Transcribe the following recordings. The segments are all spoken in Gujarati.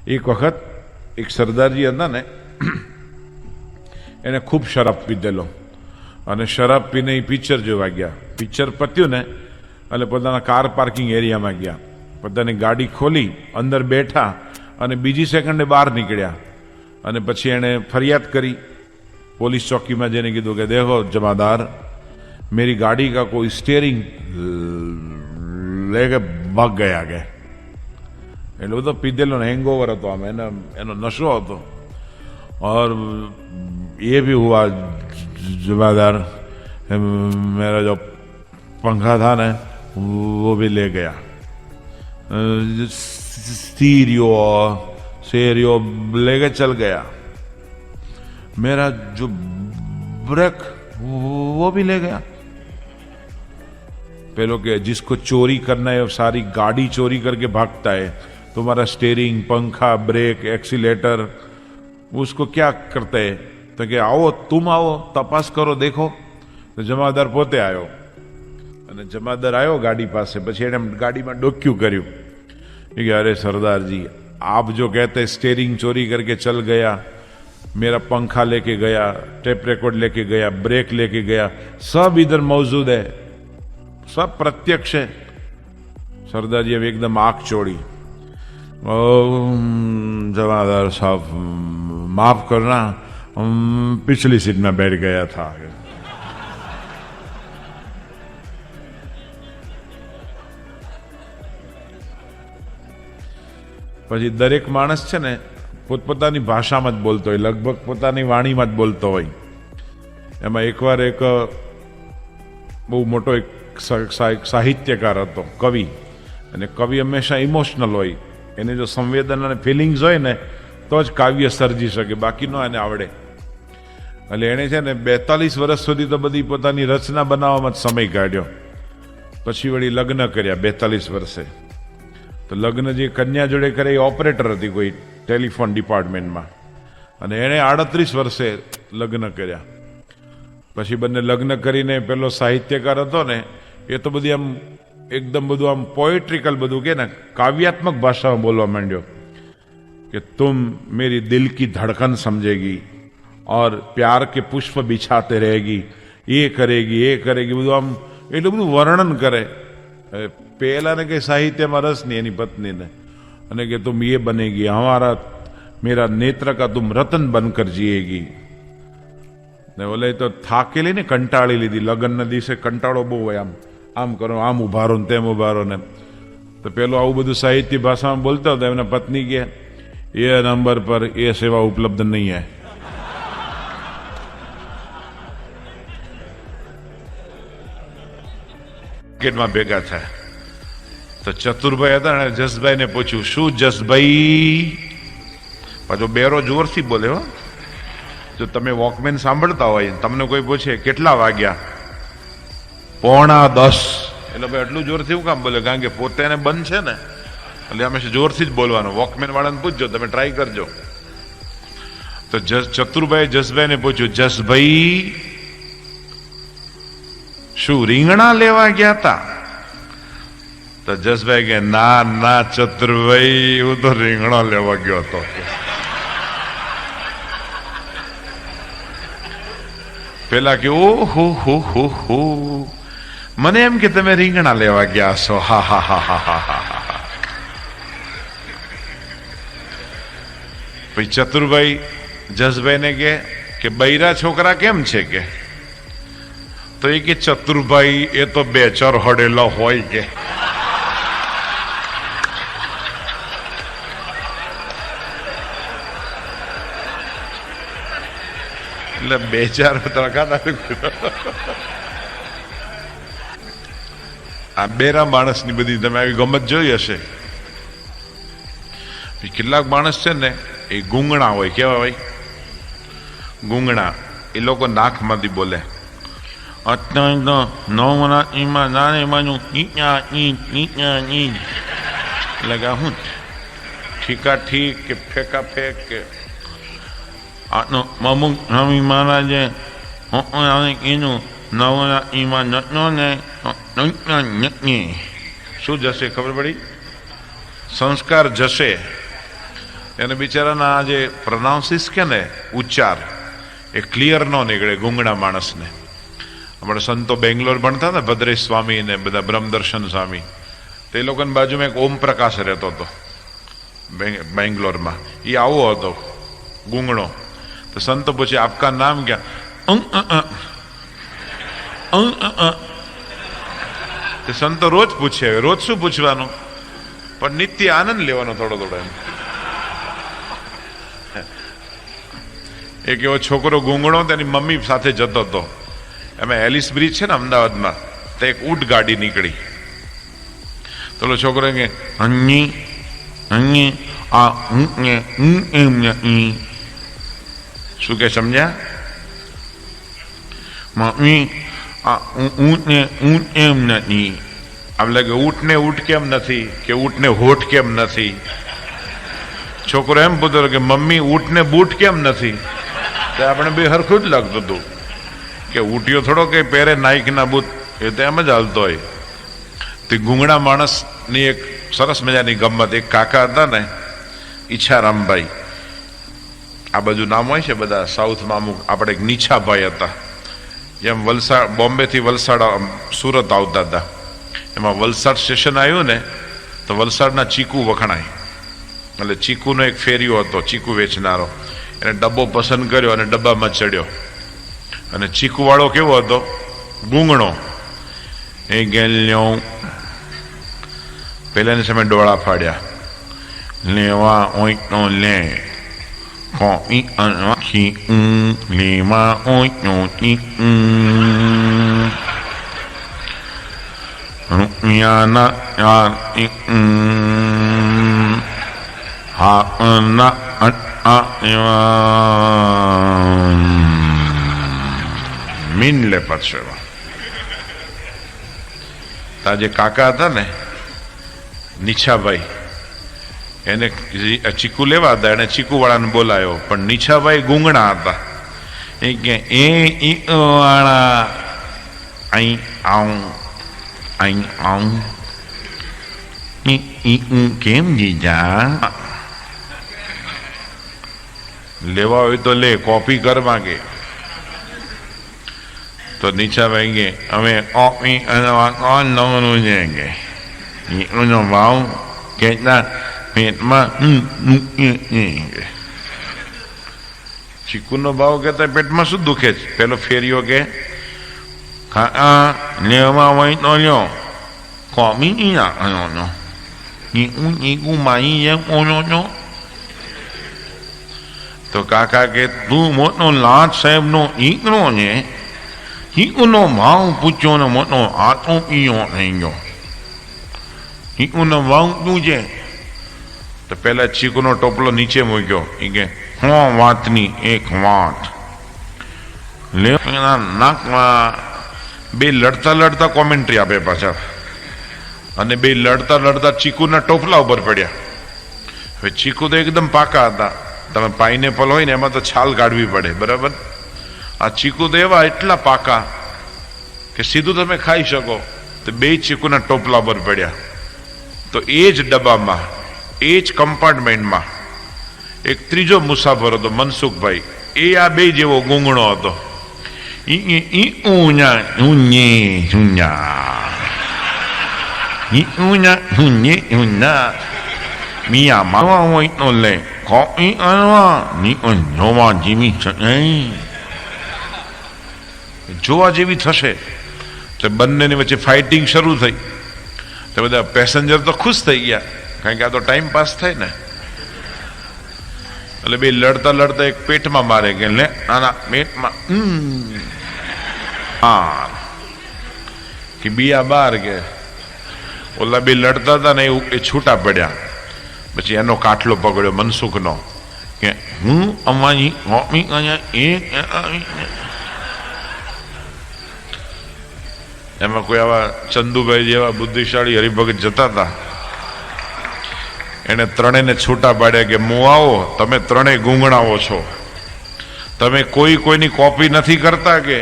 એક વખત એક સરદારજી હતા ને, એને ખૂબ શરાબ પીધેલો અને શરાબ પીને એ પિક્ચર જોવા ગયા. પિક્ચર પત્યું ને એટલે પોતાના કાર પાર્કિંગ એરિયામાં ગયા, પોતાની ગાડી ખોલી અંદર બેઠા અને બીજી સેકન્ડે બહાર નીકળ્યા. અને પછી એણે ફરિયાદ કરી पुलिस चौकी में जैने कीधु कि देखो जमादार, मेरी गाड़ी का कोई स्टीयरिंग लेके भाग गया के. એટલે બધો પીધેલો ને હેંગઓવર હતો, આમ એનો નશો હતો. और ये भी हुआ जमादार, मेरा जो पंखा था ना वो भी ले गया, स्टीरियो लेके चल गया, मेरा जो ब्रेक वो भी ले गया. पहले के जिसको चोरी करना है सारी गाड़ी चोरी करके भागता है, तुम्हारा स्टीयरिंग, पंखा, ब्रेक, एक्सीलेटर, उसको क्या करते हैं तो कि आओ तुम आओ तपास करो देखो. तो जमादार पोते आयो અને જમાદાર આવ્યો ગાડી પાસે. પછી એને ગાડીમાં ડોક્યું કર્યું कि अरे सरदार जी, आप जो कहते स्टीयरिंग चोरी करके चल गया, मेरा पंखा लेके गया, टेप रिकॉर्ड लेके गया, ब्रेक लेके गया, सब इधर मौजूद है, सब प्रत्यक्ष है. सरदार जी अब एकदम आंख चोड़ी. जमादार साहब माफ करना, पिछली सीट में बैठ गया था. પછી દરેક માણસ છે ને પોતપોતાની ભાષામાં જ બોલતો હોય, લગભગ પોતાની વાણીમાં જ બોલતો હોય. એમાં એકવાર એક બહુ મોટો એક સાહિત્યકાર હતો, કવિ. અને કવિ હંમેશા ઇમોશનલ હોય, એને જો સંવેદન અને ફિલિંગ્સ હોય ને તો જ કાવ્ય સર્જી શકે, બાકી ન એને આવડે. એટલે એણે છે ને 42 વર્ષ સુધી તો બધી પોતાની રચના બનાવવામાં જ સમય કાઢ્યો. પછી વળી લગ્ન કર્યા 42 વર્ષે. તો લગ્ન જે કન્યા જોડે કરે એ ઓપરેટર હતી કોઈ ટેલિફોન ડિપાર્ટમેન્ટમાં, અને એણે 38 વર્ષે લગ્ન કર્યા. પછી બંને લગ્ન કરીને પેલો સાહિત્યકાર હતો ને એ તો બધી આમ એકદમ બધું આમ પોએટ્રિકલ બધું કે ને કાવ્યાત્મક ભાષામાં બોલવા માંડ્યો कि तुम मेरी दिल की धड़कन समझेगी और प्यार के पुष्प बिछाते रहेगी, ये करेगी બધું આમ એટલું બધું વર્ણન કરે. पहला ने के साहित्य में रस नहीं एनी पत्नी ने, અને કે तुम ये बनेगी, हमारा मेरा नेत्र का तुम रतन बनकर जिएगी. ने बोले तो થાકેલી ને કંટાળી લીધી, લગ્નના દિવસે કંટાળો બહુ હોય, આમ કરો, આમ ઉભારો ને તેમ ઉભારો ને. તો પેલો આવું બધું સાહિત્ય ભાષામાં બોલતો હતો. એમના પત્ની કે ये नंबर पर ये सेवा उपलब्ध नहीं है. માર્કેટમાં ભેગા થયા તો ચતુરભાઈ હતા ને જસભાઈને પૂછ્યું, શું જસભાઈ? પાછો બેરો જોરથી બોલે હો. જો તમે વોકમેન સાંભળતા હોય, તમને કોઈ પૂછે કેટલા વાગ્યા, 9:45, એટલે ભાઈ એટલું જોરથી હું કામ બોલે? કારણ કે પોતે એને બંધ છે ને, એટલે હંમેશા જોરથી જ બોલવાનું. વોકમેન વાળાને પૂછજો, તમે ટ્રાય કરજો. તો ચતુરભાઈ જસભાઈને પૂછ્યું, જસભાઈ શું રીંગણા લેવા ગયા હતા? તો જસભાઈ કે ના ના ચતુરભાઈ, હું તો રીંગણા લેવા ગયો હતો. પેલા કે ઓહો હો, મને એમ કે તમે રીંગણા લેવા ગયા છો. હા હા હા હા હા હા. પછી ચતુરભાઈ જસભાઈને કે બૈરા છોકરા કેમ છે કે? તો એ કે ચતુરભાઈ એ તો 2-4 હડેલા હોય કે. એટલે 2-4 તરકાતા. આ બેરા માણસની બધી તમે આવી ગમત જોઈ હશે. કેટલાક માણસ છે ને એ ગુંગણા હોય. કેવા હોય? ગુંગણા. એ લોકો નાકમાંથી બોલે. એટલે કે હું ઠીકા ઠીક કે ફેંકા ફેંક કે અમુક સ્વામી મહારાજે કીધું નવરા ઈમાં નટનો ને શું જશે ખબર પડી? સંસ્કાર જશે. એને બિચારાના આ જે પ્રોનાઉન્સિસ કે ને ઉચ્ચાર એ ક્લિયર ન નીકળે ગૂંગણા માણસને. આપણે સંતો બેંગ્લોર ભણતા હતા, ભદ્રેશ સ્વામી ને બધા બ્રહ્મદર્શન સ્વામી, તે લોકોની બાજુમાં એક ઓમ પ્રકાશ રહેતો હતો બેંગ્લોરમાં. એ આવો હતો ગૂંગણો. તો સંતો પૂછે આપકા નામ ક્યાં? સંતો રોજ પૂછે, રોજ શું પૂછવાનું, પણ નિત્ય આનંદ લેવાનો થોડો થોડો. એમ એક એવો છોકરો ગૂંગણો તેની મમ્મી સાથે જતો હતો. એમાં એલિસ બ્રિજ છે ને અમદાવાદમાં, તો એક ઊંટ ગાડી નીકળી. તો છોકરો કે શું કે સમજ્યા? મમ્મી આ ઊંટને ઊંટ એમ નથી. આમ લાગે ઊંટને ઊંટ કેમ નથી, કે ઊંટને હોઠ કેમ નથી. છોકરો એમ પૂછતો કે મમ્મી ઊંટને બૂટ કેમ નથી. તો આપણે બે હરખું જ લાગતું હતું કે ઊંટિયો થોડો કે પહેરે નાઇકના બૂટ, એ તો એમ જ હાલતો હોય. તે ગૂંગણા માણસની એક સરસ મજાની ગમત. એક કાકા હતા ને, ઈચ્છારામભાઈ, આ બાજુ નામ હોય છે બધા સાઉથમાં અમુક. આપણે એક નીછાભાઈ હતા, જેમ વલસાડ, બોમ્બેથી વલસાડ સુરત આવતા હતા. એમાં વલસાડ સ્ટેશન આવ્યું ને તો વલસાડના ચીકુ વખણાય. એટલે ચીકુનો એક ફેરિયો હતો, ચીકુ વેચનારો. એને ડબ્બો પસંદ કર્યો અને ડબ્બામાં ચડ્યો. અને ચીકુ વાળો કેવો હતો? ગૂંગણો. એ ગેલ્યો પેલાની સામે ડોળા ફાડ્યા. લેવા ઓય નો લે કોપી અનખી લેવા ઓય નો રૂપિયાના મીન લે પાછળ. તા જે કાકા હતા ને નીછાભાઈ, એને ચીકુ લેવા હતા. એને ચીકુ વાળાને બોલાયો, પણ નીછાભાઈ ગૂંગણા હતા. એ કે એ વાળા અહીં આવું અહીં આવું કેમ જીજા? લેવા હોય તો લે, કોપી કરવા કે. તો નીછાભાઈ કે અમે કોપી કોણ નવનું છે કે એનો ભાવ કેટલા પેટમાં ચીકુનો ભાવ કહેતા પેટમાં શું દુખે છે? પેલો ફેરિયો કે લેવા હોય તો લ્યો, કોમી ચીકુ માઈ જેમ ઓનો છો. તો કાકા કે તું મોટો લાટ સાહેબ નો દીકરો છે, ચીકુનો ભાવ પૂછ્યો ને મોટો આટો પીયો થઈ ગયો. ચીકુનો ભાવ શું છે? તો પેલા ચીકુનો ટોપલો નીચે મૂક્યો. એ કે વાતની એક વાત. નાકમાં બે લડતા લડતા કોમેન્ટ્રી આપે પાછા. અને બે લડતા લડતા ચીકુના ટોપલા ઉપર પડ્યા. હવે ચીકુ તો એકદમ પાકા હતા. તમે પાઇનેપલ હોય ને એમાં તો છાલ કાઢવી પડે, બરાબર? આ ચીકુ તો એવા એટલા પાકા કે સીધું તમે ખાઈ શકો. તો બે ચીકુના ટોપલા પર પડ્યા. તો એ જ ડબ્બામાં, એ જ કમ્પાર્ટમેન્ટમાં એક ત્રીજો મુસાફર હતો, મનસુખભાઈ. એ આ બે જેવો ગૂંગણો હતો. મિયા માવા હોય તો લે, કોપી કરવા ની જોવા જેવી જોવા જેવી થશે. તો બંનેની વચ્ચે ફાઇટિંગ શરૂ થઈ. તો બધા પેસેન્જર તો ખુશ થઈ ગયા, કારણ કે આ તો ટાઈમ પાસ થાય ને. એટલે બે લડતા લડતા એક પેટમાં મારે કે લે આના પેટમાં કે બિયા બાર કે. ઓલા બે લડતા હતા ને એ છૂટા પડ્યા. પછી એનો કાટલો પકડ્યો મનસુખનો કે હું અમારી કોપી એમાં કોઈ આવા ચંદુભાઈ જેવા બુદ્ધિશાળી હરિભગત જતા હતા. એને ત્રણેયને છૂટા પાડ્યા કે હું આવો, તમે ત્રણેય ગૂંગણાઓ છો, તમે કોઈની કોપી નથી કરતા કે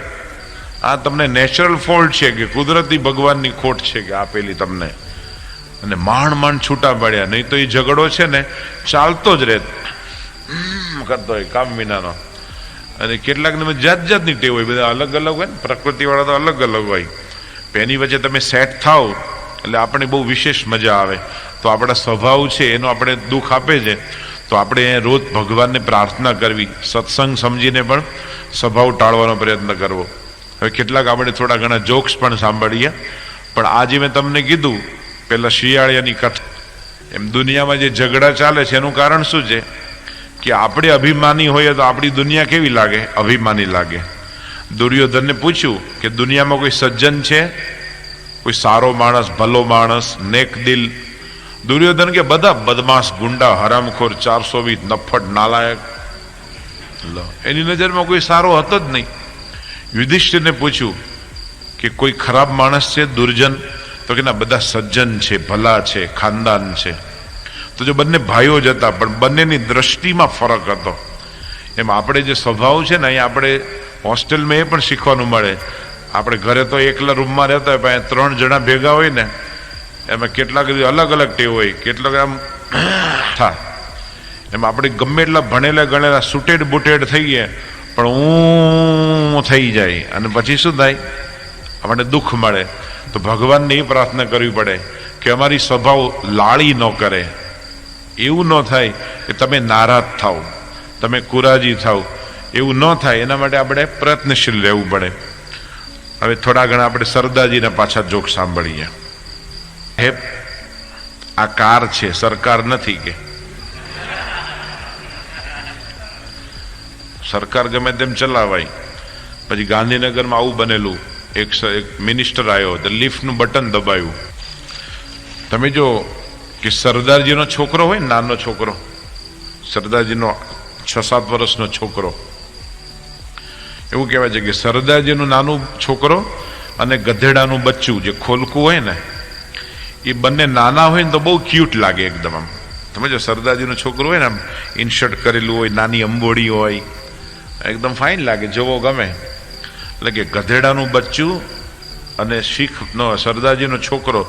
આ તમને નેચરલ ફોલ્ટ છે કે કુદરતી ભગવાનની ખોટ છે કે આપેલી તમને? અને માંડ માંડ છૂટા પડ્યા, નહીં તો એ ઝઘડો છે ને ચાલતો જ રહે કરતો હોય કામ વિનાનો. અને કેટલાકને જાત જાતની ટેવ હોય, બધા અલગ અલગ હોય ને, પ્રકૃતિવાળા તો અલગ અલગ હોય. એની વચ્ચે તમે સેટ થાવ એટલે આપણે બહુ વિશેષ મજા આવે. તો આપણા સ્વભાવ છે એનો આપણે દુઃખ આપે છે, તો આપણે રોજ ભગવાનને પ્રાર્થના કરવી, સત્સંગ સમજીને પણ સ્વભાવ ટાળવાનો પ્રયત્ન કરવો. હવે કેટલાક આપણે થોડા ઘણા જોક્સ પણ સાંભળીએ, પણ આજે મેં તમને કીધું પેલા શિયાળિયાની કથા, એમ દુનિયામાં જે ઝઘડા ચાલે છે એનું કારણ શું છે કે આપણે અભિમાની હોઈએ તો આપણી દુનિયા કેવી લાગે? અભિમાની લાગે. દુર્યોધનને પૂછ્યું કે દુનિયામાં કોઈ સજ્જન છે, કોઈ સારો માણસ, ભલો માણસ, નેક દિલ? દુર્યોધન કે બધા બદમાશ, ગુંડા, હરામખોર, 420, નફ્ફટ, નાલાયક. એની નજરમાં કોઈ સારો હતો જ નહીં. યુધિષ્ઠિરને પૂછ્યું કે કોઈ ખરાબ માણસ છે, દુર્જન? તો કે ના, બધા સજ્જન છે, ભલા છે, ખાનદાન છે. તો જો બંને ભાઈઓ જ હતા પણ બંનેની દ્રષ્ટિમાં ફરક હતો. એમ આપણે જે સ્વભાવ છે ને, અહીંયા આપણે હોસ્ટેલમાં એ પણ શીખવાનું મળે. આપણે ઘરે તો એકલા રૂમમાં રહેતા હોય, પણ 3 જણા ભેગા હોય ને, એમાં કેટલાક અલગ અલગ ટેવ હોય, કેટલાક આમ થાય. એમ આપણે ગમે એટલા ભણેલા ગણેલા સુટેડ બુટેડ થઈએ પણ હું થઈ જાય, અને પછી શું થાય? આપણને દુઃખ મળે. તો ભગવાનને એ પ્રાર્થના કરવી પડે કે અમારી સ્વભાવ લાળી ન કરે, એવું ન થાય કે તમે નારાજ થાવ, તમે કુરાજી થાવ, એવું ન થાય. એના માટે આપણે પ્રયત્નશીલ રહેવું પડે. હવે થોડા ઘણા આપણે સરદારજીના પાછા જોક સાંભળીએ. હે, આ કાર છે, સરકાર નથી. કે સરકાર ગમે તેમ ચલાવાય. પછી ગાંધીનગરમાં આવું બનેલું, એક મિનિસ્ટર આવ્યો તો લિફ્ટનું બટન દબાયું. તમે જો કે સરદારજીનો છોકરો હોય, નાનો છોકરો, સરદારજીનો 6-7 વર્ષનો છોકરો, એવું કહેવાય છે કે સરદારજીનું નાનું છોકરો અને ગધેડાનું બચ્ચું જે ખોલકું હોય ને, એ બંને નાના હોય ને તો બહુ ક્યુટ લાગે એકદમ. આમ તમે જો સરદારજીનું છોકરું હોય ને, આમ ઇન્શર્ટ કરેલું હોય, નાની અંબોડી હોય, એકદમ ફાઇન લાગે, જોવો ગમે. એટલે કે ગધેડાનું બચ્ચું અને શીખનો સરદારજીનો છોકરો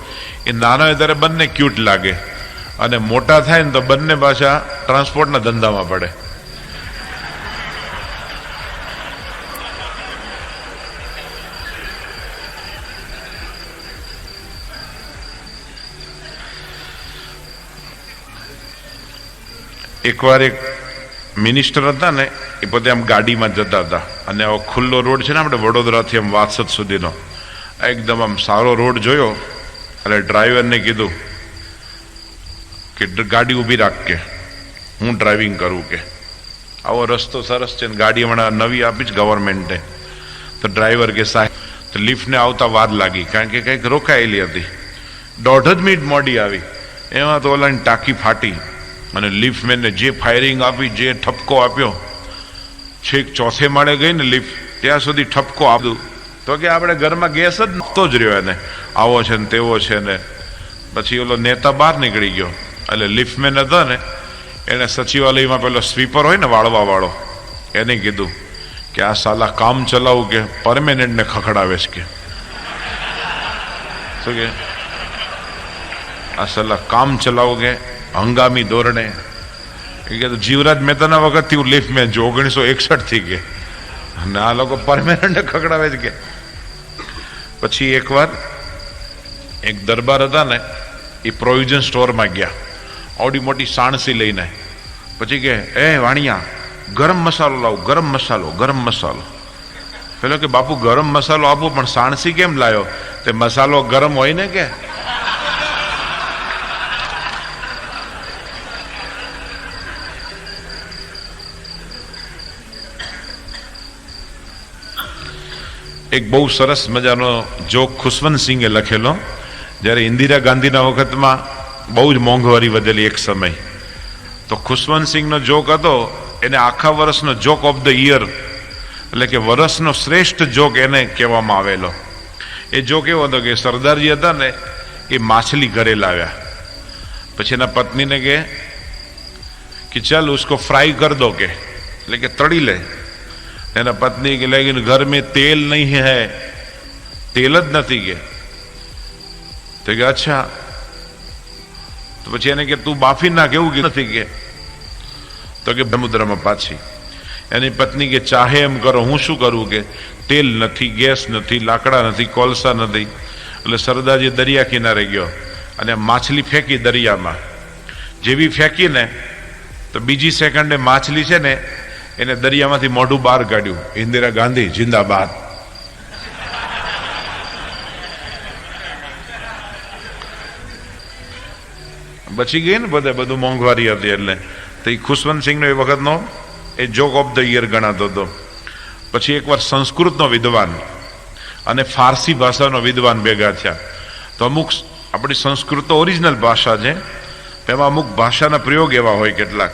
એ નાનો હોય ત્યારે બંને ક્યુટ લાગે, અને મોટા થાય ને તો બંને પાછા ટ્રાન્સપોર્ટના ધંધામાં પડે. એકવાર એક મિનિસ્ટર હતા ને, એ પોતે આમ ગાડીમાં જતા હતા, અને આવો ખુલ્લો રોડ છે ને આપણે વડોદરાથી આમ વાસદ સુધીનો, એકદમ આમ સારો રોડ જોયો. એટલે ડ્રાઈવરને કીધું કે ગાડી ઊભી રાખ, કે હું ડ્રાઇવિંગ કરું. કે આવો રસ્તો સરસ છે, ગાડી હમણાં નવી આપી જ ગવર્મેન્ટે. તો ડ્રાઈવર કે સાહેબ, તો લિફ્ટને આવતા વાર લાગી, કારણ કે કંઈક રોકાયેલી હતી, 1.5 મિનિટ મોડી આવી. એમાં તો ઓલાની ટાંકી ફાટી, અને લિફ્ટમેનને જે ફાયરિંગ આપી, જે ઠપકો આપ્યો, છેક 4થે માળે ગઈ ને લિફ્ટ, ત્યાં સુધી ઠપકો આપ્યું. તો કે આપણે ઘરમાં ગેસ જ નહોતો જ રહ્યો એને, આવો છે ને તેવો છે ને. પછી ઓલો નેતા બહાર નીકળી ગયો, એટલે લિફ્ટમેન હતો ને, એને સચિવાલયમાં પેલો સ્વીપર હોય ને વાળવા વાળો, એને કીધું કે આ સાલા કામ ચલાવું કે પરમેનન્ટને ખખડાવે છે. કે શું કે આ સાલા કામ ચલાવું કે હંગામી ધોરણે. એ કે જીવરાજ મહેતાના વખતથી હું લિફ્ટમેન છું, 1961થી. કે અને આ લોકો પરમેનન્ટ ખકડાવે છે. કે પછી એકવાર એક દરબાર હતા ને, એ પ્રોવિઝન સ્ટોરમાં ગયા, આવડી મોટી સાણસી લઈને. પછી કે એ વાણિયા, ગરમ મસાલો લાવો, ગરમ મસાલો, ગરમ મસાલો. પેલો કે બાપુ ગરમ મસાલો આપો, પણ સાણસી કેમ લાવ્યો? તે મસાલો ગરમ હોય ને. કે એક બહુ સરસ મજાનો જોક ખુશવંતસિંહે લખેલો, જ્યારે ઇન્દિરા ગાંધીના વખતમાં બહુ જ મોંઘવારી વધેલી એક સમય. તો ખુશવંતસિંહનો જોક હતો, એને આખા વર્ષનો જોક ઓફ ધ યર, એટલે કે વર્ષનો શ્રેષ્ઠ જોક એને કહેવામાં આવેલો. એ જોક એવો હતો કે સરદારજી હતા ને, એ માછલી ઘરે લાવ્યા. પછી એના પત્નીને કે ચાલ ઉસકો ફ્રાય કર દો, કે એટલે કે તળી લે. એના પત્ની કે લેકિન ઘર મેં તેલ નહીં હૈ, તેલ જ નથી. કે તો કે અચ્છા, તો પછી એને કે તું બાફી નાખ, એવું કે નથી કે, તો કે સમુદ્રમાં પાછી. એની પત્ની કે ચાહે એમ કરો, હું શું કરું, કે તેલ નથી, ગેસ નથી, લાકડા નથી, કોલસા નથી. એટલે સરદારજી દરિયા કિનારે ગયો અને માછલી ફેંકી દરિયામાં. જેવી ફેંકીને તો બીજી સેકન્ડે માછલી છે ને એને દરિયામાંથી મોઢું બહાર કાઢ્યું, ઇન્દિરા ગાંધી જિંદાબાદ. બચી ગઈ ને બધું મોંઘવારી હતી એટલે. તો એ ખુશવંતસિંહનો એ વખતનો એ જોક ઓફ ધ યર ગણાતો હતો. પછી એકવાર સંસ્કૃતનો વિદ્વાન અને ફારસી ભાષાનો વિદ્વાન ભેગા થયા. તો અમુક આપણી સંસ્કૃત તો ઓરિજિનલ ભાષા છે, એમાં અમુક ભાષાના પ્રયોગ એવા હોય કેટલાક.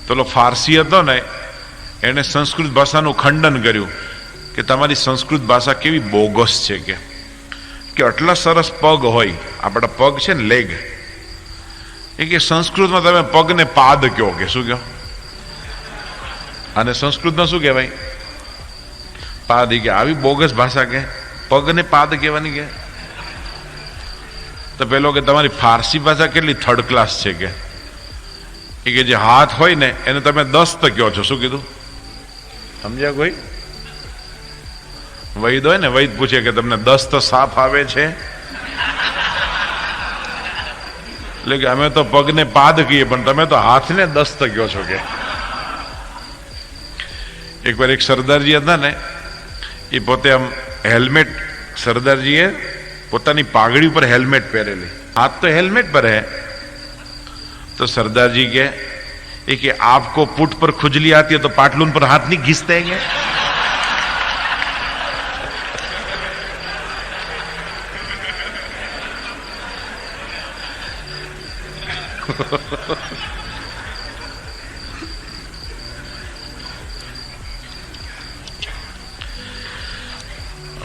તો ઓલો ફારસી હતો ને એણે સંસ્કૃત ભાષાનું ખંડન કર્યું કે તમારી સંસ્કૃત ભાષા કેવી બોગસ છે, કે આટલા સરસ પગ હોય, આપણા પગ છે ને લેગ, એ કે સંસ્કૃતમાં તમે પગને પાદ કહો, કે શું કહો, અને સંસ્કૃતમાં શું કહેવાય, પાદ. કે આવી બોગસ ભાષા, કે પગને પાદ કહેવાની. કે તો પેલો કે તમારી ફારસી ભાષા કેટલી થર્ડ ક્લાસ છે, કે જે હાથ હોય ને એને તમે દસ્ત કહો છો. શું કીધું, સમજ્યા કોઈ? વૈદ હોય ને, વૈદ પૂછે કે તમને દસ્ત સાફ આવે છે, એટલે કે અમે તો પગને પાદ કહીએ પણ તમે તો હાથને દસ્ત કહો છો. કે એકવાર એક સરદારજી હતા ને, એ પોતે આમ હેલ્મેટ, સરદારજીએ પોતાની પાઘડી ઉપર હેલ્મેટ પહેરેલી, હાથ તો હેલ્મેટ પર હે. तो सरदार जी के आपको पुट पर खुजली आती है तो पाटलून पर हाथ नहीं घिसते हैं?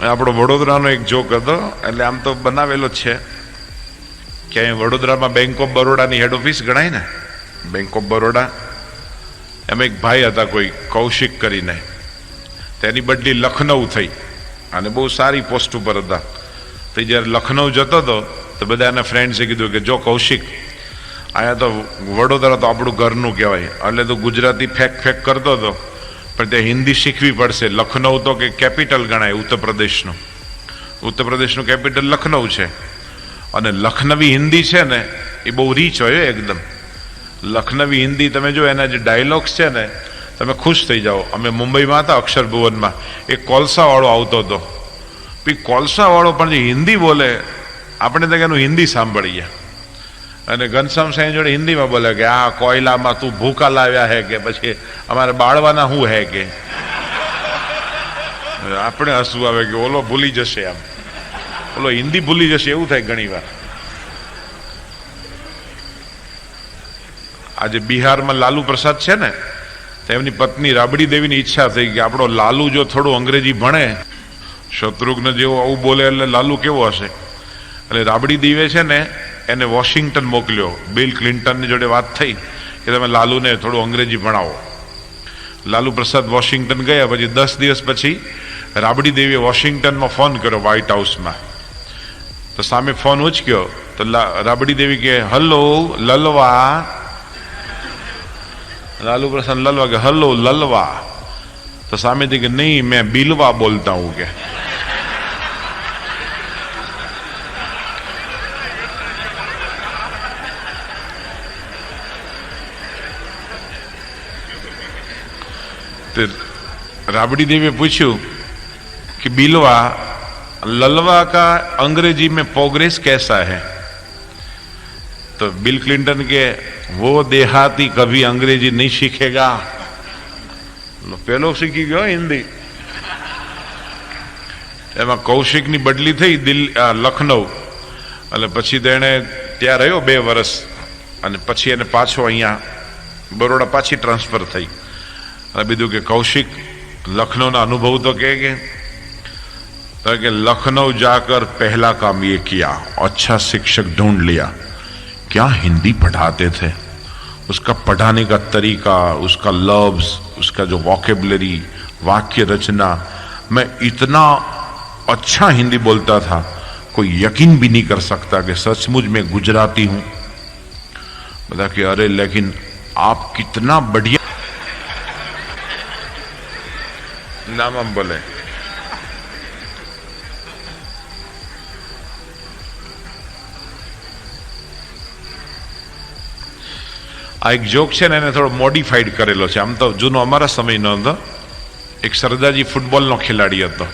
આપણો વડોદરાનો એક જોક હતો, એટલે આમ તો બનાવેલો જ છે કે અહીં વડોદરામાં બેંક ઓફ બરોડાની હેડ ઓફિસ ગણાય ને, બેંક ઓફ બરોડા, એમાં એક ભાઈ હતા કોઈ કૌશિક કરીને, તેની બદલી લખનઉ થઈ અને બહુ સારી પોસ્ટ ઉપર હતા. તો જ્યારે લખનઉ જતો હતો તો બધા એના ફ્રેન્ડ્સે કીધું કે જો કૌશિક, અહીંયા તો વડોદરા તો આપણું ઘરનું કહેવાય, એટલે તો ગુજરાતી ફેક કરતો હતો, પણ તે હિન્દી શીખવી પડશે. લખનઉ તો કે કેપિટલ ગણાય ઉત્તર પ્રદેશનું, ઉત્તર પ્રદેશનું કેપિટલ લખનઉ છે, અને લખનવી હિન્દી છે ને એ બહુ રીચ હોય એકદમ. લખનવી હિન્દી તમે જો એના જે ડાયલોગ્સ છે ને તમે ખુશ થઈ જાઓ. અમે મુંબઈમાં હતા અક્ષર ભુવનમાં, એક કોલસાવાળો આવતો હતો, પછી કોલસાવાળો પણ જે હિન્દી બોલે આપણે તો એનું હિન્દી સાંભળીએ, અને ઘનશ્યામ સાંઈ જોડે હિન્દીમાં બોલે કે આ કોયલામાં તું ભૂકા લાવ્યા હે, કે પછી અમારે બાળવાના શું હે, કે આપણે હસવું આવે કે ઓલો ભૂલી જશે, આમ ઓલો હિન્દી ભૂલી જશે, એવું થાય ઘણી વાર. આજે બિહારમાં લાલુ પ્રસાદ છે ને, તો એમની પત્ની રાબડી દેવીની ઈચ્છા થઈ કે આપણો લાલુ જો થોડું અંગ્રેજી ભણે, શત્રુઘ્ન જેવો આવું બોલે એટલે લાલુ કેવો હશે. એટલે રાબડી દેવે છે ને એને વોશિંગ્ટન મોકલ્યો. બિલ ક્લિન્ટનની જોડે વાત થઈ કે તમે લાલુને થોડું અંગ્રેજી ભણાવો. લાલુ પ્રસાદ વોશિંગ્ટન ગયા. પછી 10 દિવસ પછી રાબડી દેવીએ વોશિંગ્ટનમાં ફોન કર્યો, વ્હાઇટ હાઉસમાં. તો સામે ફોન ઉચક્યો તો રાબડી દેવી કે હલો લલવા. લાલુ પ્રસાદ લલવા કે હલો લલવા. તો સામેથી કે નહીં મેં બિલવા બોલતા હું, કે राबड़ी देवी पूछू कि बिलवा ललवा का अंग्रेजी में प्रोग्रेस कैसा है? तो बिल क्लिंटन के वो देहाती कभी अंग्रेजी नहीं सीखेगा. पहलो सीखी गयो हिंदी. એમાં કૌશિકની બદલી થઈ લખનઉ, એટલે પછી તેણે ત્યાં રહ્યો 2 વર્ષ, અને પછી એને પાછો અહીંયા બરોડા પાછી ટ્રાન્સફર થઈ. અને બીજું કે કૌશિક लखनऊ अनुभव तो के लखनऊ जाकर पहला काम ये किया, अच्छा शिक्षक ढूंढ लिया. क्या हिंदी पढ़ाते थे, उसका पढ़ाने का तरीका, उसका लफ्ज, उसका जो वोकेबलरी, वाक्य रचना, मैं इतना अच्छा हिंदी बोलता था कोई यकीन भी नहीं कर सकता कि सचमुच में गुजराती हूं. बता कि अरे लेकिन आप कितना बढ़िया नाम हम बोले। આ એક જોક છે ને એને થોડો મોડિફાઈડ કરેલો છે, આમ તો જૂનો અમારા સમયનો હતો। એક સરદારજી ફૂટબોલનો ખેલાડી હતો,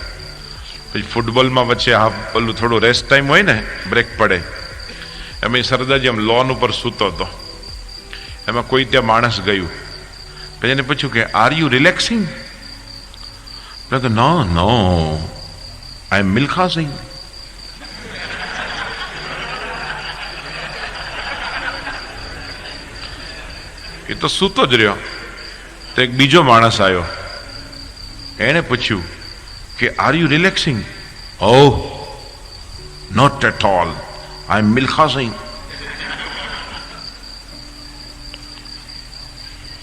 પછી ફૂટબોલમાં વચ્ચે આ પેલું થોડું રેસ્ટ ટાઈમ હોય ને, બ્રેક પડે, એમાં સરદારજી આમ લોન ઉપર સૂતો હતો, એમાં કોઈ ત્યાં માણસ ગયું, પછી એને પૂછ્યું કે are you relaxing? No no I am Milkha Singh. એ તો સૂતો જ રહ્યો, તો એક બીજો માણસ આવ્યો, એને પૂછ્યું કે are you relaxing? Oh not at all I am Milkha Singh.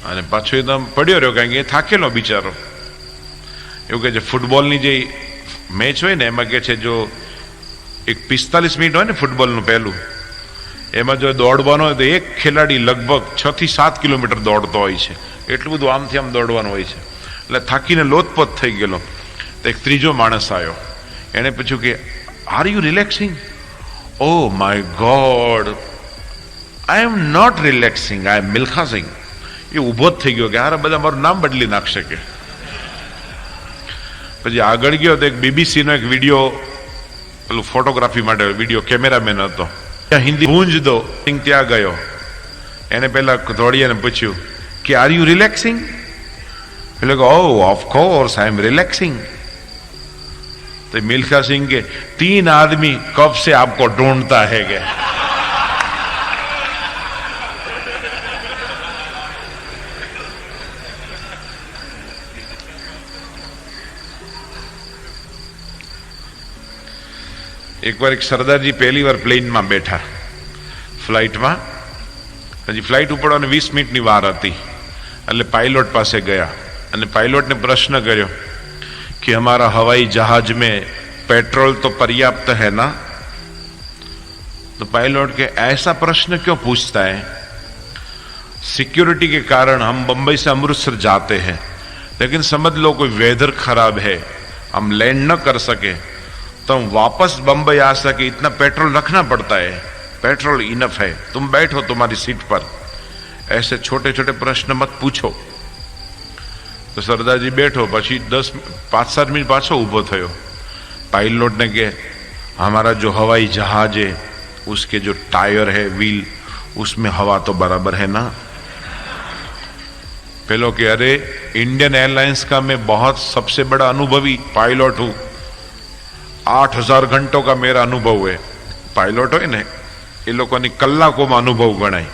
અને પાછો એકદમ પડ્યો રહ્યો, કારણ કે એ થાકેલો બિચારો। એવું કહે છે ફૂટબોલની જે મેચ હોય ને એમાં કે છે જો એક 45 મિનિટ હોય ને ફૂટબોલનું પહેલું, એમાં જો દોડવાનો હોય તો એક ખેલાડી લગભગ 6 થી 7 કિલોમીટર દોડતો હોય છે, એટલું બધું આમથી આમ દોડવાનું હોય છે, એટલે થાકીને લોથપોથ થઈ ગયેલો। તો એક ત્રીજો માણસ આવ્યો, એણે પૂછ્યું કે are you relaxing? Oh my God I am not relaxing I am Milkha Singh. એ ઊભો જ થઈ ગયો કે હારે બધા મારું નામ બદલી નાખશે કે। પછી આગળ ગયો તો એક બીબીસીનો એક વિડીયો, પેલું ફોટોગ્રાફી માટે વિડીયો કેમેરામેન હતો, હિન્દી ગૂંજ દો, ત્યાં ગયો, એને પેલા દોડીને પૂછ્યું कि आर यू रिलैक्सिंग? लोग oh of course I am relaxing. तो मिल्खा सिंह के 3 आदमी कब से आपको ढूंढता है क्या? एक बार एक सरदार जी पहली बार प्लेन में बैठा, फ्लाइट में, हजी फ्लाइट उपड़वानी 20 मिनिटनी वार हती, એટલે पायलट पासे गया અને पायलट ने प्रश्न કર્યો कि हमारा हवाई जहाज में पेट्रोल तो पर्याप्त है ना? तो पायलट के ऐसा प्रश्न क्यों पूछता है? सिक्योरिटी के कारण हम बंबई से अमृतसर जाते हैं, लेकिन समझ लो कोई वेदर खराब है, हम लैंड न कर सके तो हम वापस बंबई आ सके, इतना पेट्रोल रखना पड़ता है, पेट्रोल इनफ है, तुम बैठो तुम्हारी सीट पर, ऐसे छोटे छोटे प्रश्न मत पूछो। तो सरदार जी बैठो, પછી 5-7 મિનિટ પાછો ઊભો થયો, पायलट ने के हमारा जो हवाई जहाज है उसके जो टायर है, व्हील, उसमें हवा तो बराबर है ना? पेलो कि अरे इंडियन एयरलाइंस का मैं बहुत सबसे बड़ा अनुभवी पायलट हूं, 8000 घंटों का मेरा अनुभव है। पायलट हो ने એ લોકોની કલાકોમાં અનુભવ ગણાય,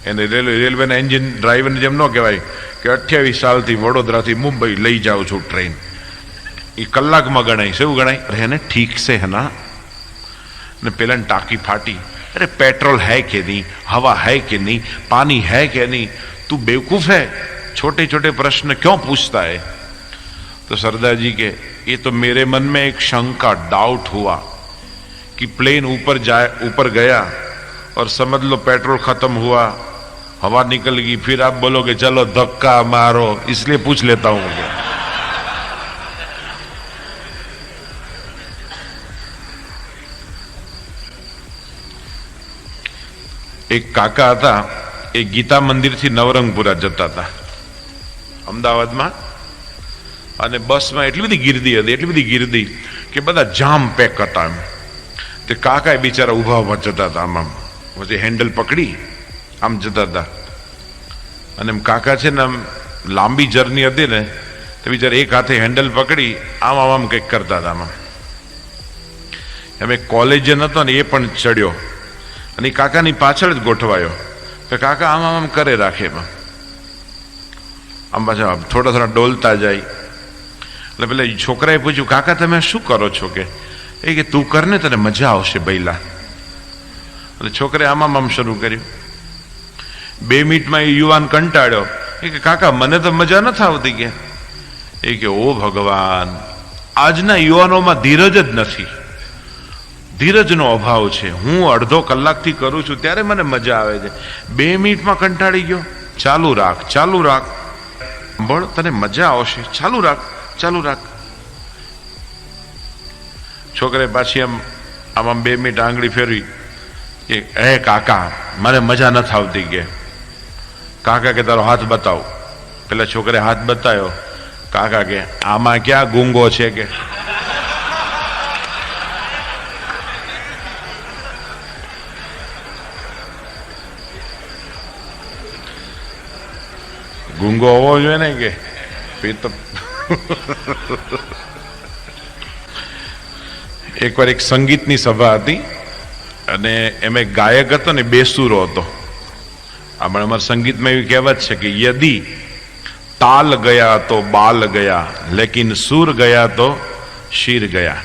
એને રેલવેના એન્જિન ડ્રાઈવરને જેમ ન કહેવાય કે 28 સાલથી વડોદરાથી મુંબઈ લઈ જાઉં છું ટ્રેન, એ કલાકમાં ગણાય। શું ગણાય? અરે એને ઠીક છે હે ના? ને પેલાની ટાંકી ફાટી, अरे पेट्रोल है कि नहीं, हवा है कि नहीं, पानी है कि नहीं, तू बेवकूफ है, छोटे छोटे प्रश्न क्यों पूछता है? तो सरदार जी के ये तो मेरे मन में एक शंका, डाउट हुआ कि प्लेन ऊपर गया और समझ लो पेट्रोल खत्म हुआ, हवा निकल गई, फिर आप बोलोगे चलो धक्का मारो, इसलिए पूछ लेता हूं। एक काका था, एक गीता मंदिर थी नवरंगपुरा जता था अमदावाद में, અને બસમાં એટલી બધી ગીર્દી કે બધા જામ પેક હતા। એમ તે કાકા બિચારા ઊભા ઊભા જતા હતા, આમ પછી હેન્ડલ પકડી આમ જતા હતા, અને એમ કાકા છે ને આમ લાંબી જર્ની હતી ને તો બિચારા એક હાથે હેન્ડલ પકડી આમ આમ આમ કંઈક કરતા હતા। આમ એમ એક કોલેજિયન હતો ને એ પણ ચડ્યો અને કાકાની પાછળ જ ગોઠવાયો કે કાકા આમ આમ કરે રાખે, એમાં આમ પાછા થોડા થોડા ડોલતા જાય। એટલે પેલા છોકરાએ પૂછ્યું કાકા તમે શું કરો છો? કે એ કે તું કરને તને મજા આવશે બૈલા। એટલે છોકરાએ આમ આમ શરૂ કર્યું, 2 મિનિટમાં એ યુવાન કંટાળ્યો, એ કે કાકા મને તો મજા નથી આવતી। કે એ કે ઓ ભગવાન, આજના યુવાનોમાં ધીરજ જ નથી, ધીરજનો અભાવ છે. હું અડધો કલાકથી કરું છું ત્યારે મને મજા આવે છે, 2 મિનિટમાં કંટાળી ગયો. ચાલુ રાખ, ચાલુ રાખ, સાંભળ, તને મજા આવશે, ચાલુ રાખ, ચાલુ રાખ. છોકરે પાછી આમ 2 મિનિટ આંગળી ફેરવી કે હે કાકા મને મજા નથી આવતી. કે કાકા કે તારો હાથ બતાવ. પેલા છોકરે હાથ બતાવ્યો. કાકા કે આમાં ક્યાં ગુંગો છે? કે ગુંગો હોવો જોઈએ ને. કે એકવાર એક સંગીતની સભા હતી અને એમ એક ગાયક હતો ને, બેસુરો હતો. આપણે અમારા સંગીતમાં એવી કહેવત છે કે યદિ તાલ ગયા તો બાલ ગયા, લેકિન સુર ગયા તો શીર ગયા.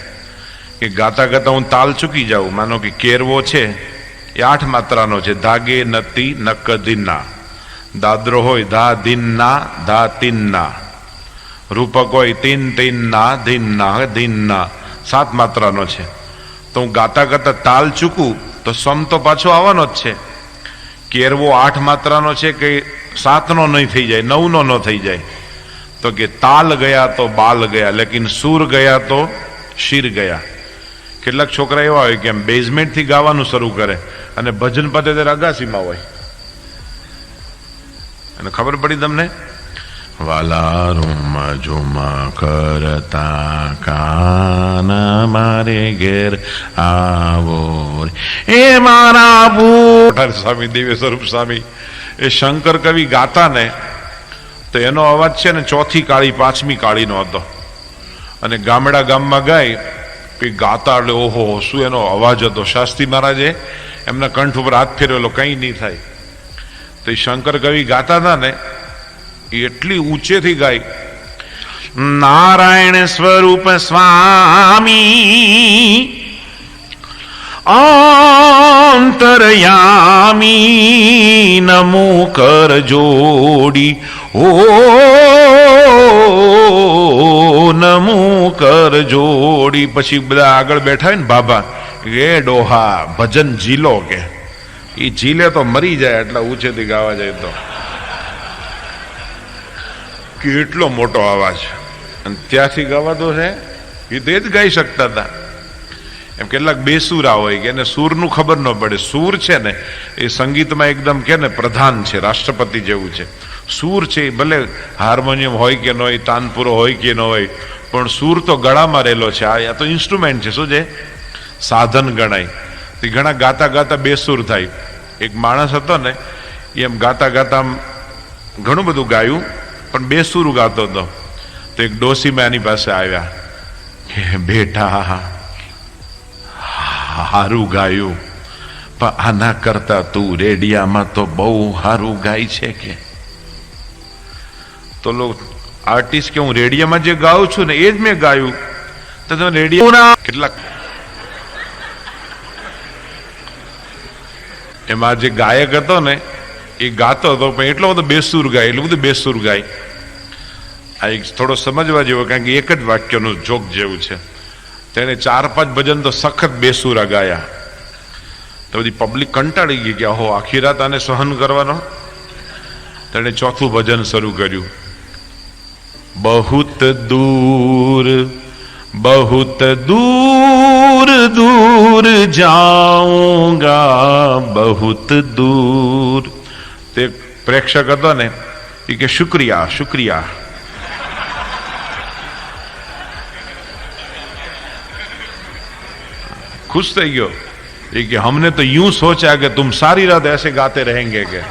કે ગાતા ગાતા હું તાલ ચૂકી જાઉં. માનો કે કેરવો છે એ 8 માત્રાનો છે, ધાગે નતી નક દિનના. દાદરો હોય ધા દિનના ધા તિનના. રૂપક હોય તીન તીનના ધીનના ધીનના. 7 માત્રાનો છે. તો હું ગાતા ગાતા તાલ ચૂકું તો સ્વમ તો પાછો આવવાનો જ છે. કેરવો 8 માત્રાનો છે કે 7નો નહીં થઈ જાય, 9નો ન થઈ જાય. તો કે તાલ ગયા તો બાલ ગયા, લેકિન સૂર ગયા તો શીર ગયા. કેટલાક છોકરા એવા હોય કે એમ બેઝમેન્ટથી ગાવાનું શરૂ કરે અને ભજન પતે ત્યારે અગાસીમાં હોય. અને ખબર પડી તમને? વાલા રૂમા ઝુમા કરતા કાન મારે ઘેર આવો એ મારા બુટ. સ્વામી દિવ્ય સ્વરૂપ સ્વામી એ શંકર કવિ ગાતા ને તો એનો અવાજ છે ને 4થી કાળી 5મી કાળીનો હતો. અને ગામમાં ગાય કે ગાતા એટલે ઓહો શું એનો અવાજ હતો. શાસ્ત્રી મહારાજે એમના કંઠ ઉપર હાથ ફેરવેલો, કંઈ નહીં થાય. તો એ શંકર કવિ ગાતા હતા ને એટલી ઊંચેથી ગાય, નારાયણ સ્વરૂપ સ્વામી અંતરયામી નમો કર જોડી ઓ નમો કર જોડી. પછી બધા આગળ બેઠા હોય ને બાબા કે ડોહા ભજન ઝીલો. કે એ ઝીલે તો મરી જાય એટલા ઊંચેથી ગાવા જાય તો. કેટલો મોટો અવાજ. અને ત્યાંથી ગાવાતો છે એ તો એ જ ગાઈ શકતા હતા. એમ કેટલાક બેસુરા હોય કે એને સૂરનું ખબર ન પડે. સૂર છે ને એ સંગીતમાં એકદમ કે ને પ્રધાન છે, રાષ્ટ્રપતિ જેવું છે. સૂર છે એ ભલે હાર્મોનિયમ હોય કે ન હોય, તાનપુરો હોય કે ન હોય, પણ સૂર તો ગળામાં રહેલો છે. આ તો ઇન્સ્ટ્રુમેન્ટ છે, શું છે, સાધન ગણાય. તે ઘણા ગાતા ગાતા બેસુર થાય. એક માણસ હતો ને એમ ગાતા ગાતા ઘણું બધું ગાયું પણ બેસુર ગાતો હતો. તો એક ડોસીમાં એની પાસે આવ્યા કે બેટા હારું ગાયું પણ આના કરતા તું રેડિયામાં તો બહુ હારું ગાય છે. કે તો આર્ટિસ્ટ કે હું રેડિયામાં જે ગાઉં છું ને એ જ મેં ગાયું. તો તમે રેડિયો કેટલાક એમાં જે ગાયક હતો ને એ ગાતો હતો પણ એટલો બધો બેસુર ગાય, એટલું બધું બેસુર ગાય. આ એક થોડો સમજવા જેવો, કારણ કે એક જ વાક્યનું જોક જેવું છે. તેને 4-5 ભજન તો સખત બેસુરા ગાયા. તો બધી પબ્લિક કંટાળી ગઈ કે અહો આખી રાત આને સહન કરવાનો. તેણે 4થું ભજન શરૂ કર્યું. બહુત દૂર बहुत दूर दूर जाऊंगा बहुत दूर. તે પ્રેક્ષક હતો ને એ કે શુક્રિયા શુક્રિયા. खुश થઈ ગયો એ કે हमने तो यूं सोचा कि तुम सारी रात ऐसे गाते रहेंगे. के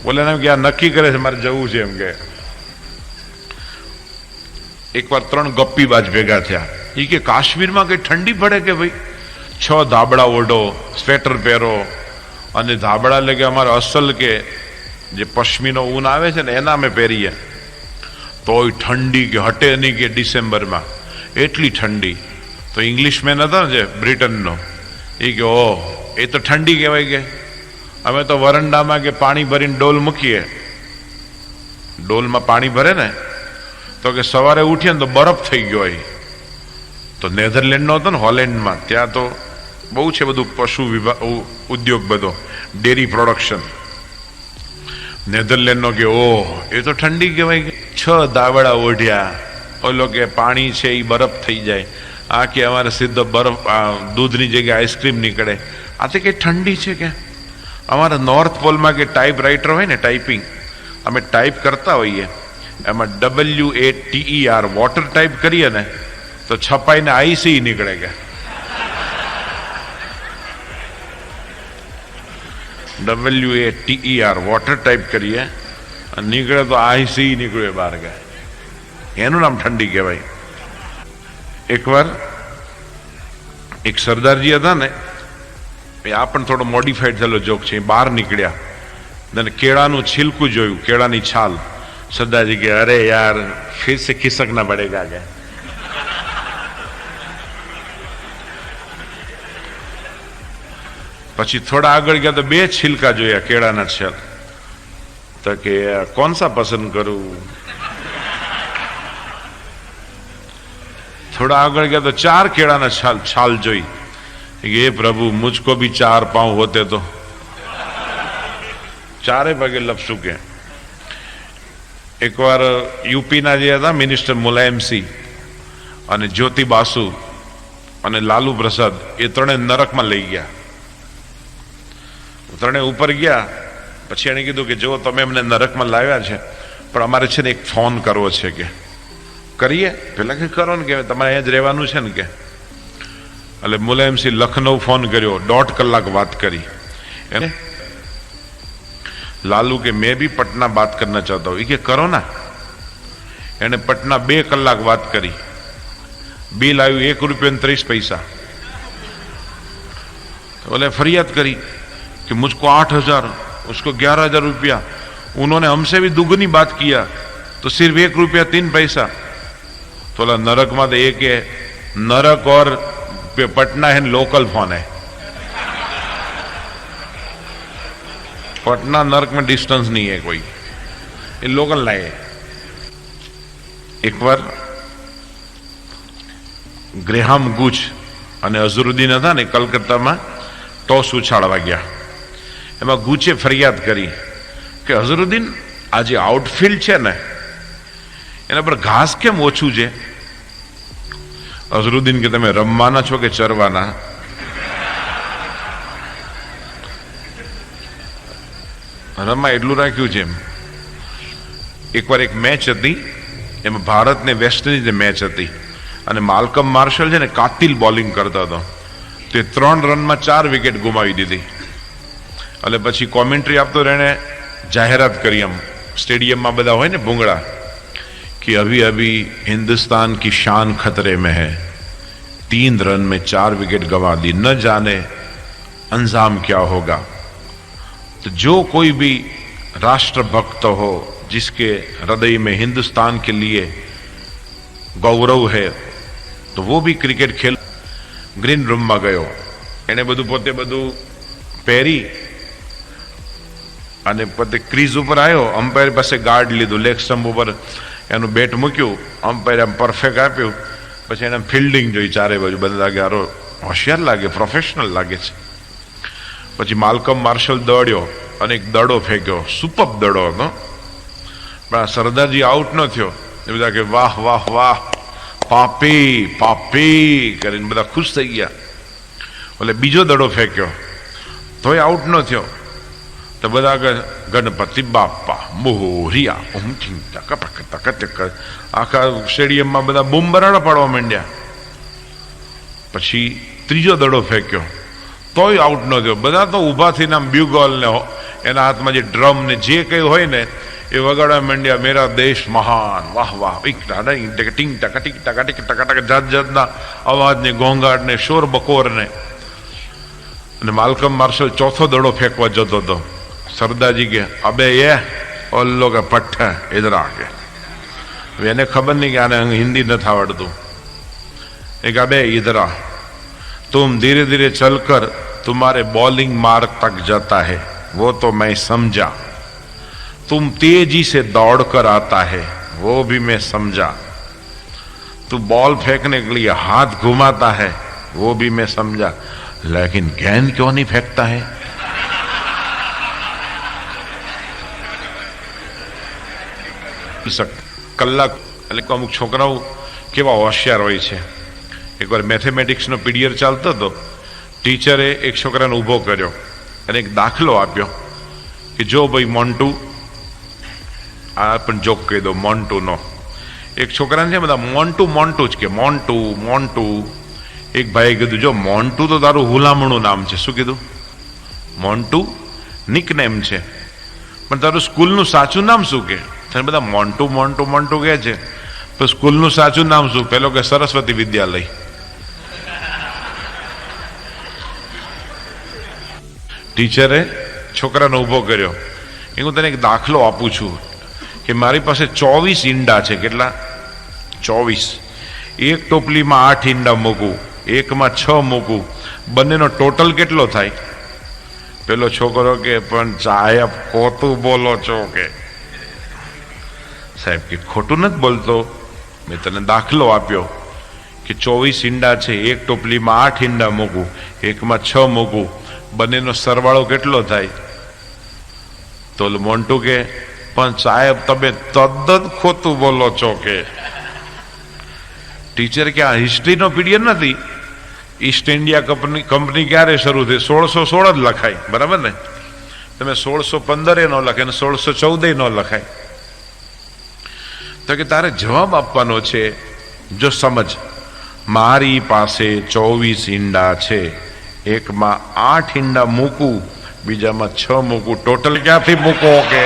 બોલે ને કે આ નક્કી કરે છે મારે જવું છે એમ. કે એક વાર 3 ગપ્પીબાજ ભેગા થયા. એ કે કાશ્મીરમાં કઈ ઠંડી પડે કે ભાઈ? 6 ધાબળા ઓઢો, સ્વેટર પહેરો. અને ધાબળા એટલે કે અમારે અસલ કે જે પશ્મીનો ઊન આવે છે ને એના અમે પહેરીએ. તોય ઠંડી કે હટે નહીં. કે ડિસેમ્બરમાં એટલી ઠંડી. તો ઇંગ્લિશમેન હતો ને જે બ્રિટનનો એ કે ઓ એ તો ઠંડી કહેવાય. કે અમે તો વરંડામાં કે પાણી ભરીને ડોલ મૂકીએ. ડોલમાં પાણી ભરે ને તો કે સવારે ઉઠીએ ને તો બરફ થઈ ગયો હોય. તો તો નેધરલેન્ડનો હતો ને, હોલેન્ડમાં, ત્યાં તો બહુ છે બધું પશુ વિભાગ ઉદ્યોગ, બધો ડેરી પ્રોડક્શન. નેધરલેન્ડનો કે ઓહ એ તો ઠંડી કહેવાય, 6 દાવડા ઓઢ્યા, ઓલો કે પાણી છે એ બરફ થઈ જાય, આ કે અમારે સીધો બરફ, દૂધની જગ્યાએ આઈસ્ક્રીમ નીકળે, આ તો કે ઠંડી છે. કે અમારા નોર્થ પોલમાં કે ટાઈપ રાઇટર હોય ને, ટાઈપિંગ અમે ટાઈપ કરતા હોઈએ, એમાં WATER વોટર ટાઈપ કરીએ ને તો છપાઈને IC નીકળે. કે WATER વોટર ટાઈપ કરીએ અને નીકળે તો IC નીકળે બહાર. કે એનું નામ ઠંડી કહેવાય. એકવાર એક સરદારજી હતા ને, આ પણ થોડો મોડિફાઈડ થયેલો જોક છે. બહાર નીકળ્યા અને કેળાનું છિલકું જોયું, કેળાની છાલ. સરદારજી કે અરે યાર ફિર સે ખિસક ના પડેગા. કે પછી થોડા આગળ ગયા તો 2 છિલકા જોયા કેળાના છાલ. તો કે કોણ સા પસંદ કરું. થોડા આગળ ગયા તો 4 કેળાના છાલ જોઈ. ये प्रभु मुझको भी 4 पांव होते तो 4 पगे लपसू. के एक बार यूपी ना जे था मिनिस्टर मुलायम सिंह અને જ્યોતિ બાસુ અને લાલુ પ્રસાદ, એ ત્રણે નરકમાં લઈ ગયા. ત્રણે ઉપર ગયા. પછી એને કીધું કે જો તમે એમને નરકમાં લાવ્યા છે, પણ અમારે છે ને એક ફોન કરવો છે. કે કરીએ. પેલા કે કરો ને, કે તમારે અહીંયા જ રહેવાનું છે ને. કે એટલે મુલાયમસિંહ લખનઉ ફોન કર્યો, 1.5 કલાક વાત કરી. लालू के मैं भी पटना बात करना चाहता हूं. ये करो ना. એને પટના 2 કલાક વાત કરી. बिल आयु ₹1.30. तो बोले फरियाद करी कि मुझको 8,000, उसको 11,000 रुपया. उन्होंने हमसे भी दुगनी बात किया तो सिर्फ ₹1.03. तो बोला नरक में तो एक है, नरक और पटना है लोकल फोन है. पटना नरक में डिस्टेंस नहीं है कोई, ये लोकल लाए. एक बार ગ્રેહામ ગુચ અને અઝરુદ્દીન હતા ને, કલકત્તામાં ટોસ ઉછાળવા ગયા. એમાં ગુચે ફરિયાદ કરી કે અઝરુદ્દીન, આ જે આઉટફિલ્ડ છે ને એના પર ઘાસ કેમ ઓછું છે. અઝરુદ્દીન કે તમે રમવાના છો કે ચરવાના. રમવા એટલું રાખ્યું છે. એકવાર એક મેચ હતી, એમાં ભારત ને વેસ્ટ ઇન્ડિઝ મેચ હતી અને માલ્કમ માર્શલ છે ને કાતિલ બોલિંગ કરતો હતો. તે 3 રનમાં 4 વિકેટ ગુમાવી દીધી. એટલે પછી કોમેન્ટ્રી આપતો એને જાહેરાત કરી, એમ સ્ટેડિયમમાં બધા હોય ને ભૂંગળા, कि अभी अभी हिंदुस्तान की शान खतरे में है, 3 रन में 4 विकेट गंवा दी, न जाने अंजाम क्या होगा. तो जो कोई भी राष्ट्रभक्त हो, जिसके हृदय में हिंदुस्तान के लिए गौरव है, तो वो भी क्रिकेट खेल. ग्रीन रूम में गयो. એને બધું પોતે બધું પહેરી અને પોતે ક્રીઝ ઉપર આવ્યો. અમ્પાયર પાસે ગાર્ડ લીધું, લેગ સ્ટમ્પ ઉપર એનું બેટ મૂક્યું. અમ્પાયર એમ પરફેક્ટ આપ્યું. પછી એને ફિલ્ડિંગ જોઈ ચારે બાજુ. બધા લાગે આરો હોશિયાર લાગે, પ્રોફેશનલ લાગે છે. પછી માલ્કમ માર્શલ દોડ્યો અને એક દડો ફેંક્યો. સુપર દડો હતો, પણ આ સરદારજી આઉટ ન થયો. એ બધા કે વાહ વાહ વાહ, પાપી પાપી કરીને બધા ખુશ થઈ ગયા. એટલે બીજો દડો ફેંક્યો તોય આઉટ ન થયો. તો બધા ગણપતિ બાપા મોરિયા, આખા સ્ટેડિયમમાં બધા બૂમ બરાડા પાડવા માંડ્યા. પછી ત્રીજો દડો ફેંક્યો તોય આઉટ ન થયો. બધા તો ઊભા થઈને આમ બ્યુગોલ ને એના હાથમાં જે ડ્રમ ને જે કંઈ હોય ને એ વગાડવા માંડ્યા. મેરા દેશ મહાન, વાહ વાહ, ટીંગ ટકા ટીક ટકા ટીક ટકા ટકા, જાત જાતના અવાજને, ઘોંઘાટને, શોર બકોરને. અને માલ્કમ માર્શલ ચોથો દડો ફેંકવા જતો હતો. સરદારજી કે અબે ये और लोग पट्टा इधर आ गए. એને ખબર નહીં કે આને હિન્દી નથી આવડતું. एक अबे इधर आ, तुम धीरे धीरे चलकर तुम्हारे बॉलिंग मार्ग तक जाता है वो तो मैं समझा, तुम तेजी से दौड़ कर आता है वो भी मैं समझा, तू बॉल फेंकने के लिए हाथ घुमाता है वो भी मैं समझा, लेकिन गेंद क्यों नहीं फेंकता है? કલાક એટલે અમુક છોકરાઓ કેવા હોશિયાર હોય છે. એકવાર મેથેમેટિક્સનો પીરિયડ ચાલતો હતો, ટીચરે એક છોકરાને ઊભો કર્યો અને એક દાખલો આપ્યો કે જો ભાઈ મોન્ટુ, આ પણ જોક કહી દો મોન્ટુનો. એક છોકરાને છે બધા મોન્ટુ મોન્ટુ જ કે મોન્ટુ મોન્ટુ. એક ભાઈએ કીધું જો મોન્ટુ તો તારું હુલામણું નામ છે. શું કીધું? મોન્ટુ નિકનેમ છે, પણ તારું સ્કૂલનું સાચું નામ શું કે? તને બધા મોન્ટુ મોન્ટુ મોન્ટુ કહે છે, તો સ્કૂલનું સાચું નામ શું? પેલો કે સરસ્વતી વિદ્યાલય. ટીચરે છોકરાને ઊભો કર્યો. એ હું તને એક દાખલો આપું છું કે મારી પાસે 24 ઈંડા છે. કેટલા? 24. એક ટોપલીમાં 8 ઈંડા મૂકું, એકમાં 6 મૂકું, બંનેનો ટોટલ કેટલો થાય? પેલો છોકરો કે પણ સાહેબ ખોટું બોલો છો કે. સાહેબ કે ખોટું નથી બોલતો, મેં તને દાખલો આપ્યો કે 24 ઈંડા છે, એક ટોપલીમાં 8 ઈંડા મૂકું, એકમાં 6 મૂકું, બંનેનો સરવાળો કેટલો થાય? તો મોન્ટુ કે પણ સાહેબ તમે તદ્દન ખોટું બોલો છો કે. ટીચર કે આ હિસ્ટ્રીનો પીરિયડ નથી. ઈસ્ટ ઇન્ડિયા કંપની ક્યારે શરૂ થઈ? 1616 જ લખાય, બરાબર ને? તમે 1615 નો લખાય ને 1614 નો લખાય. તો કે તારે જવાબ આપવાનો છે. જો સમજ, મારી પાસે 24 ઈંડા છે, એકમાં 8 ઈંડા મૂકું, બીજામાં 6 મૂકું, ટોટલ ક્યાંથી મૂકો કે?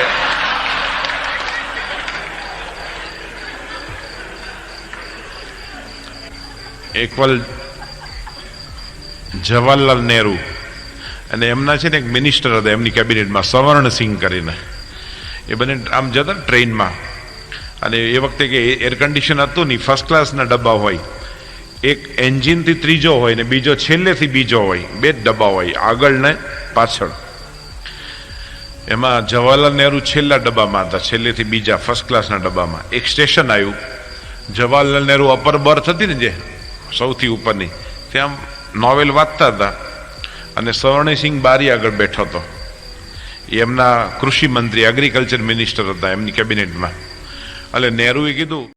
એકવાર જવાહરલાલ નહેરુ અને એમના છે ને એક મિનિસ્ટર હતા એમની કેબિનેટમાં, સવર્ણસિંહ કરીને. એ બંને આમ જતા ટ્રેનમાં, અને એ વખતે કે એર કન્ડિશન હતું નહીં, ફર્સ્ટ ક્લાસના ડબ્બા હોય. એક એન્જિનથી ત્રીજો હોય ને બીજો છેલ્લેથી બીજો હોય, 2 જ ડબ્બા હોય, આગળ ને પાછળ. એમાં જવાહરલાલ નહેરુ છેલ્લા ડબ્બામાં હતા, છેલ્લેથી બીજા ફર્સ્ટ ક્લાસના ડબ્બામાં. એક સ્ટેશન આવ્યું, જવાહરલાલ નહેરુ અપર બર્થ હતી ને જે સૌથી ઉપરની, ત્યાં નોવેલ વાંચતા હતા અને સવર્ણસિંહ બારી આગળ બેઠો હતો. એમના કૃષિ મંત્રી, એગ્રીકલ્ચર મિનિસ્ટર હતા એમની કેબિનેટમાં. એટલે નહેરુએ કીધું